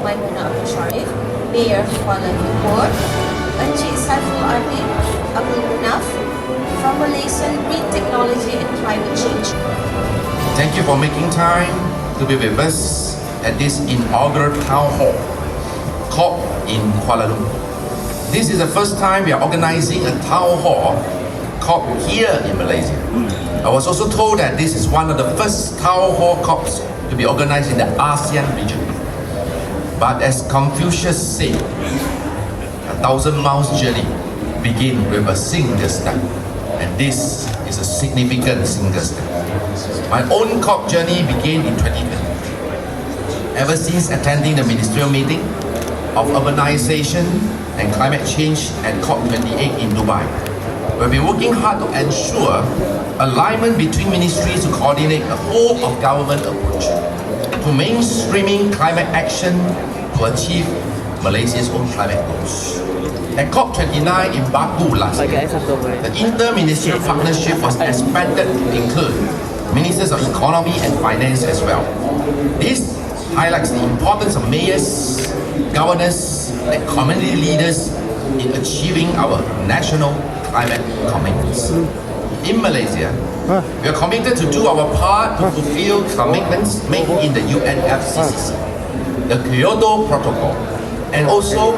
Maimunah Sharif, Mayor of Kuala Lumpur, Encik Saiful Ardi Abdul Munaf from Malaysian Green Technology and Climate Change. Thank you for making time to be with us at this inaugural Town Hall COP in Kuala Lumpur. This is the first time we are organizing a Town Hall COP here in Malaysia. I was also told that this is one of the first Town Hall COPs to be organized in the ASEAN region. But as Confucius said, 1,000 miles journey begin with a single step, and this is a significant single step. My own COP journey began in 2020. Ever since attending the ministerial meeting of urbanization and climate change at COP28 in Dubai, we've been working hard to ensure alignment between ministries to coordinate a whole of government approach to mainstreaming climate action to achieve Malaysia's own climate goals. At COP29 in Baku last year, the inter-ministerial partnership was expanded to include ministers of economy and finance as well. This highlights the importance of mayors, governors, and community leaders in achieving our national climate commitments. In Malaysia, we are committed to do our part to fulfill commitments made in the UNFCCC, the Kyoto Protocol, and also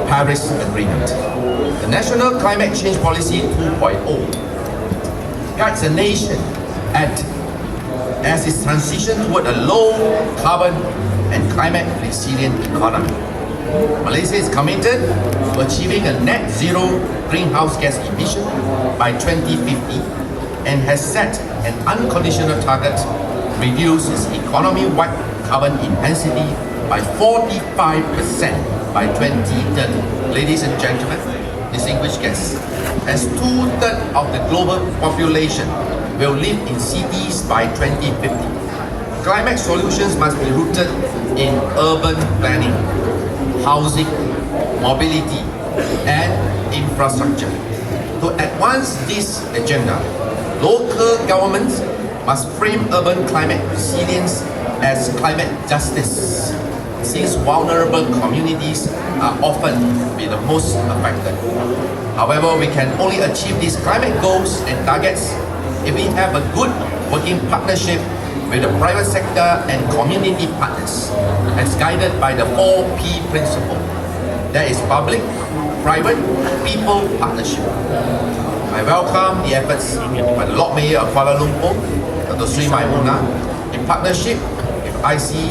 Paris Agreement. The National Climate Change Policy 2.0 guides the nation as its transition toward a low carbon and climate resilient economy. Malaysia is committed to achieving a net zero greenhouse gas emission by 2050 and has set an unconditional target to reduce its economy-wide carbon intensity by 45% by 2030. Ladies and gentlemen, distinguished guests, as 2/3 of the global population will live in cities by 2050, climate solutions must be rooted in urban planning, housing, mobility, and infrastructure. To advance this agenda, local governments must frame urban climate resilience as climate justice, since vulnerable communities are often be the most affected. However, we can only achieve these climate goals and targets if we have a good working partnership with the private sector and community partners, as guided by the 4P principle. That is public, private, people partnership. I welcome the efforts by the Lord Mayor of Kuala Lumpur, Dato Maimunah, in partnership with IC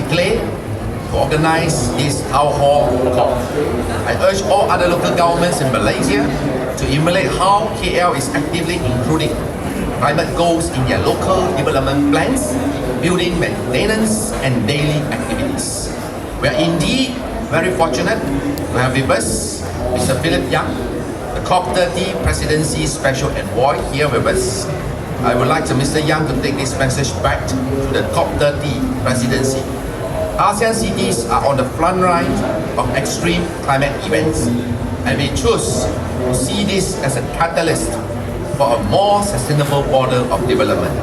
to organize this Town Hall COP. I urge all other local governments in Malaysia to emulate how KL is actively including climate goals in their local development plans, building maintenance, and daily activities. We are indeed very fortunate to have with us Mr. Philip Young, the COP30 Presidency Special Envoy, here with us. I would like Mr. Young to take this message back to the COP30 Presidency. ASEAN cities are on the front line of extreme climate events, and we choose to see this as a catalyst for a more sustainable model of development.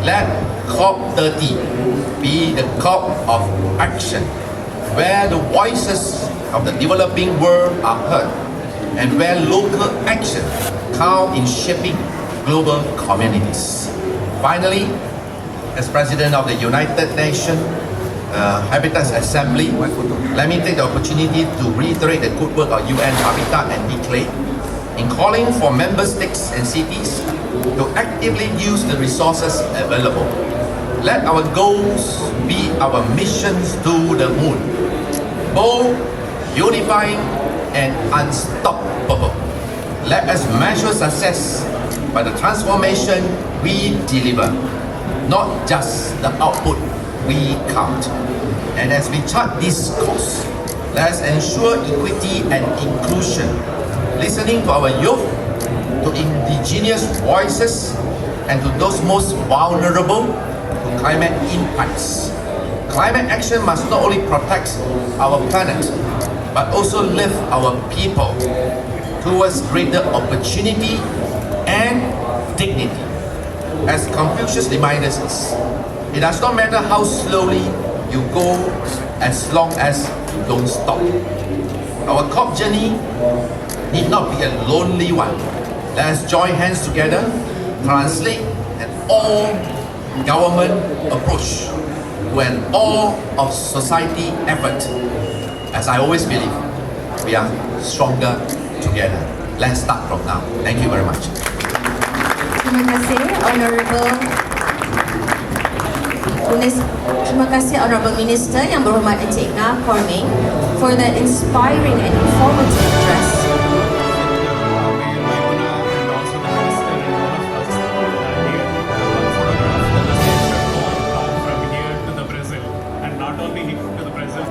Let COP30 be the COP of action, where the voices of the developing world are heard, and where local action count in shaping global communities. Finally, as President of the United Nations Habitat Assembly, let me take the opportunity to reiterate the good work of UN Habitat and Declare in calling for member states and cities to actively use the resources available. Let our goals be our missions to the moon, bold, unifying, and unstoppable. Let us measure success by the transformation we deliver, not just the output we count. And as we chart this course, let us ensure equity and inclusion, listening to our youth, to indigenous voices, and to those most vulnerable to climate impacts. Climate action must not only protect our planet, but also lift our people towards greater opportunity and dignity. As Confucius reminds us, it does not matter how slowly you go as long as you don't stop. Our COP journey need not be a lonely one. Let us join hands together, translate an all-government approach to an all-of-society effort. As I always believe, we are stronger together. Let's start from now. Thank you very much. Terima kasih Honorable Minister yang berhormat Encik Nga Korming for that inspiring and informative address. Maimunah and also the Minister and all of us here photograph the nation from here to the Brazil, and not only to the Brazil.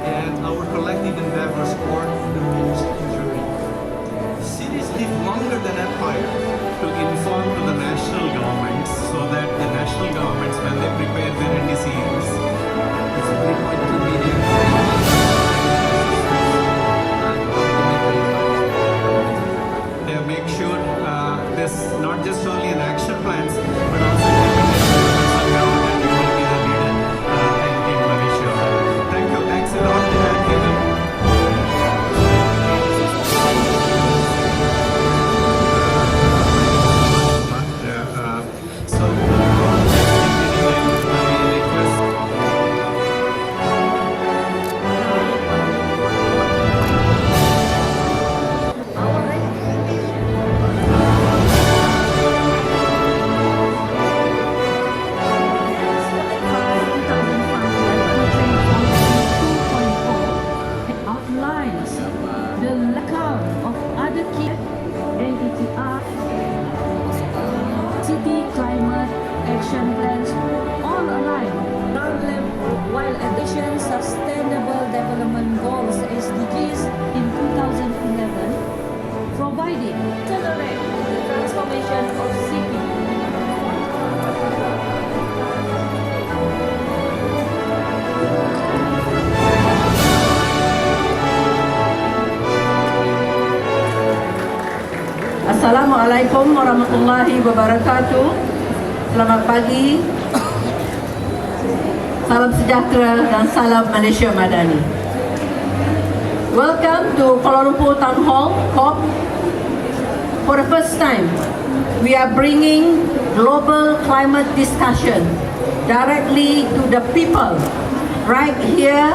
And our collective endeavors toward the most enduring. Cities live longer than empire. To inform to the national governments so that the national governments, when they prepare their NDCs, It's 3.2 million. they make sure this not just only an action plans but also implementation on ground, and you will be the leader in Malaysia. Thank you. Thanks a lot. So, I request. Outlines the layout of other key NETR city climate action plans all aligned while addition sustainable development goals SDGs in 2011 providing accelerate the transformation of city. Assalamualaikum warahmatullahi wabarakatuh. Selamat pagi. Salam sejahtera dan salam Malaysia Madani. Welcome to Kuala Lumpur Townhall COP. For the first time, we are bringing global climate discussion directly to the people right here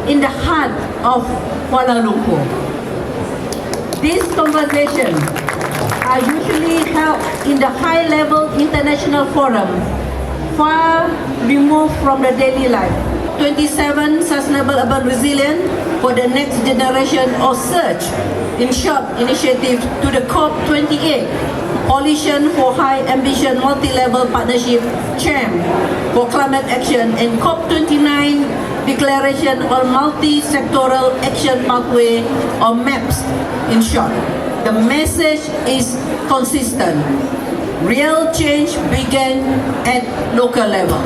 in the heart of Kuala Lumpur. These conversations are usually held in the high-level international forum, far removed from the daily life. 27 Sustainable Urban Resilience for the Next Generation or SURGE, in short, initiative to the COP28, Coalition for High Ambition Multi-Level Partnership, CHAM, for Climate Action, and COP29, Declaration on Multi-Sectoral Action Pathway, or MAPS, in short. The message is consistent. Real change began at local level.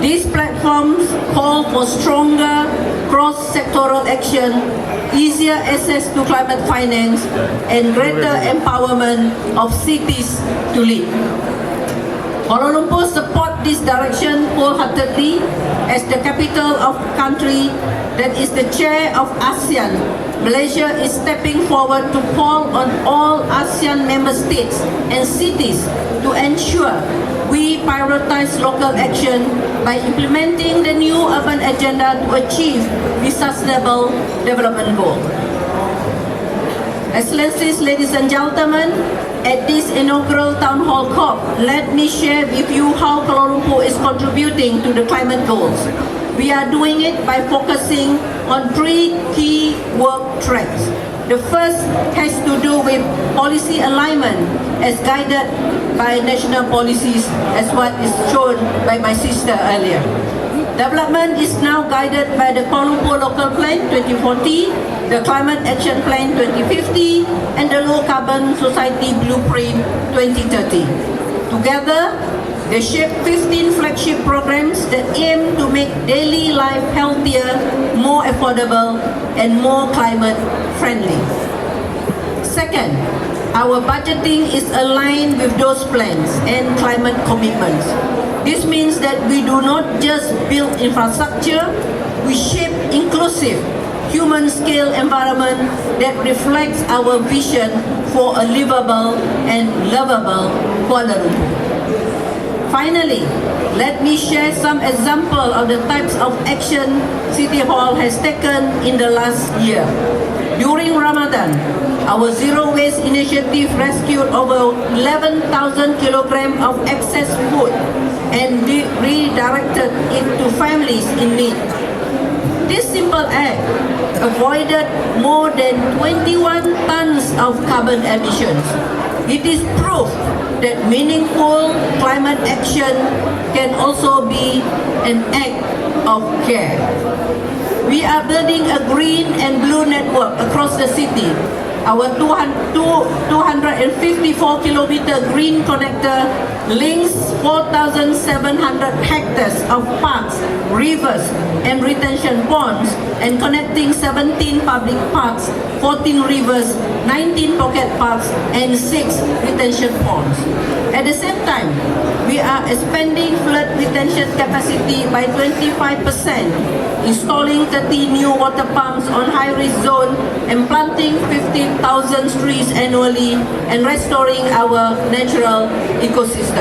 These platforms call for stronger cross-sectoral action, easier access to climate finance, and greater empowerment of cities to lead. Kuala Lumpur supports this direction wholeheartedly as the capital of the country that is the chair of ASEAN. Malaysia is stepping forward to call on all ASEAN member states and cities to ensure we prioritize local action by implementing the new urban agenda to achieve the Sustainable Development Goal. Excellencies, ladies and gentlemen, at this inaugural Town Hall COP, let me share with you how Kuala Lumpur is contributing to the climate goals. We are doing it by focusing on 3 key work tracks. The first has to do with policy alignment as guided by national policies, as what is shown by my sister earlier. Development is now guided by the Kuala Lumpur Local Plan 2040, the Climate Action Plan 2050, and the Low Carbon Society Blueprint 2030. Together, they shape 15 flagship programs that aim to make daily life healthier, more affordable, and more climate friendly. Second, our budgeting is aligned with those plans and climate commitments. This means that we do not just build infrastructure, we shape inclusive, human-scale environment that reflects our vision for a livable and lovable Kuala Lumpur. Finally, let me share some examples of the types of action City Hall has taken in the last year. During Ramadan, our Zero Waste initiative rescued over 11,000 kilograms of excess food and redirected it to families in need. This simple act avoided more than 21 tons of carbon emissions. It is proof that meaningful climate action can also be an act of care. We are building a green and blue network across the city. Our 254-kilometer green connector links 4,700 hectares of parks, rivers, and retention ponds, and connecting 17 public parks, 14 rivers, 19 pocket parks, and 6 retention ponds. At the same time, we are expanding flood retention capacity by 25%, installing 30 new water pumps on high-risk zone, and planting 15,000 trees annually, and restoring our natural ecosystem.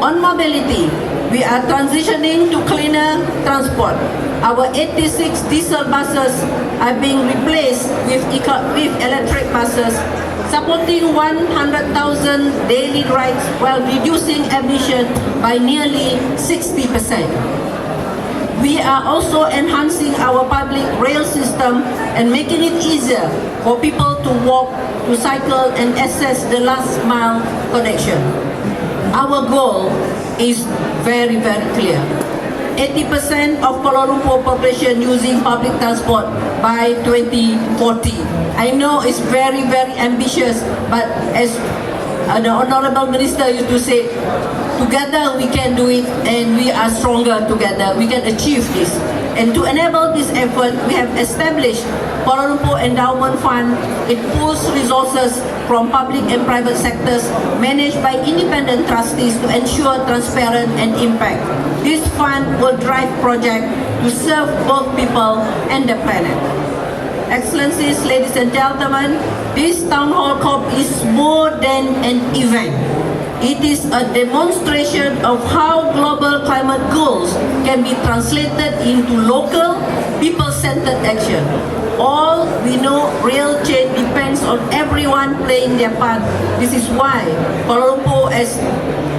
On mobility, we are transitioning to cleaner transport. Our 86 diesel buses are being replaced with electric buses, supporting 100,000 daily rides while reducing emission by nearly 60%. We are also enhancing our public rail system and making it easier for people to walk, to cycle, and access the last mile connection. Our goal is very, very clear. 80% of Kuala Lumpur population using public transport by 2040. I know it's very, very ambitious, but as the Honorable Minister used to say, together we can do it, and we are stronger together. We can achieve this. And to enable this effort, we have established Kuala Lumpur Endowment Fund. It pools resources from public and private sectors managed by independent trustees to ensure transparent and impact. This fund will drive projects to serve both people and the planet. Excellencies, ladies and gentlemen, this Town Hall COP is more than an event. It is a demonstration of how global climate goals can be translated into local, people-centered action. All we know, real change depends on everyone playing their part. This is why Kuala Lumpur, as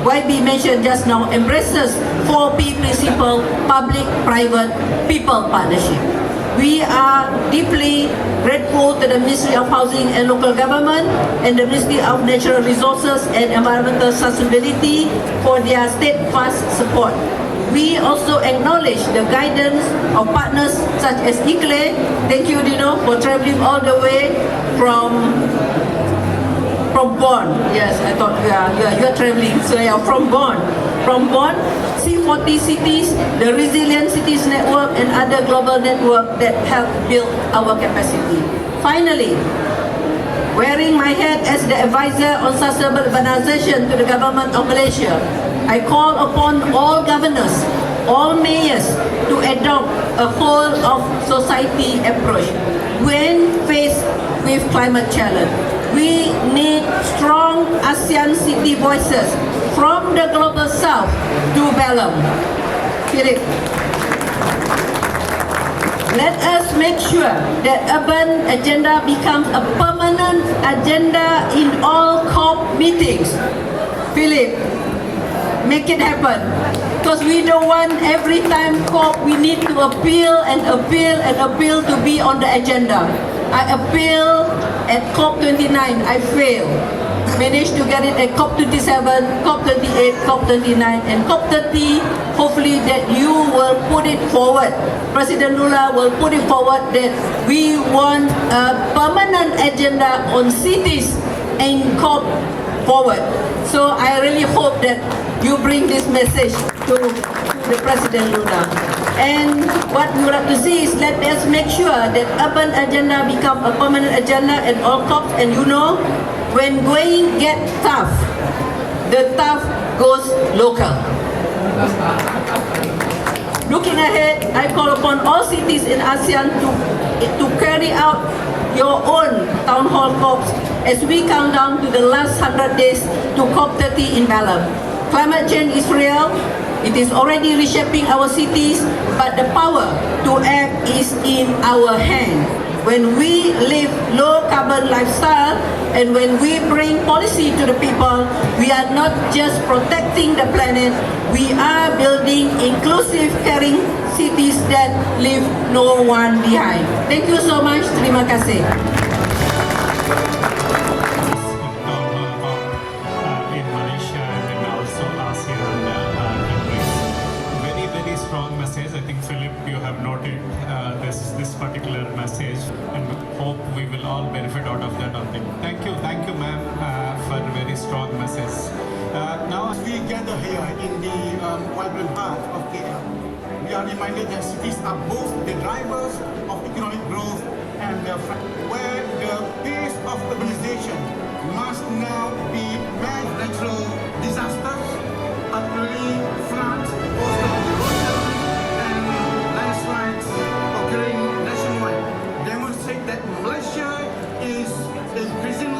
YB mentioned just now, embraces 4P principle: public, private, people partnership. We are deeply grateful to the Ministry of Housing and Local Government and the Ministry of Natural Resources and Environmental Sustainability for their steadfast support. We also acknowledge the guidance of partners such as ICLE. Thank you, Dino, for traveling all the way from Bonn. Yes, I thought you are traveling. So yeah, from Bonn. From Bonn, C40 cities, the Resilient Cities Network, and other global networks that help build our capacity. Finally, wearing my hat as the advisor on sustainable urbanization to the government of Malaysia, I call upon all governors, all mayors to adopt a whole of society approach when faced with climate challenge. We need strong ASEAN city voices from the global south to Belem. Philip. Let us make sure that urban agenda becomes a permanent agenda in all COP meetings. Philip, make it happen. Because we don't want every time COP we need to appeal and appeal and appeal to be on the agenda. I appeal at COP29, I failed. Managed to get it at COP27, COP28, COP29, and COP30. Hopefully that you will put it forward. President Lula will put it forward that we want a permanent agenda on cities in COP forward. So I really hope that you bring this message to the President Luna. And what we would like to see is let us make sure that urban agenda become a permanent agenda at all COPs. And you know, when going get tough, the tough goes local. Looking ahead, I call upon all cities in ASEAN to carry out your own town hall COPs as we count down to the last 100 days to COP30 in Balam. Climate change is real. It is already reshaping our cities, but the power to act is in our hand. When we live low carbon lifestyle and when we bring policy to the people, we are not just protecting the planet, we are building inclusive, caring cities that leave no one behind. Thank you so much. Terima kasih. In Malaysia and then also ASEAN countries. Very, very strong message. I think, Philip, you have noted this particular message, and hope we will all benefit out of that. Thank you, ma'am, for a very strong message. Now, As we gather here in the vibrant heart of KL, we are reminded that cities are both the drivers of economic growth and where the pace of urbanization must now be met natural disasters, particularly floods, coastal erosion, and landslides occurring nationwide, demonstrate that Malaysia is increasingly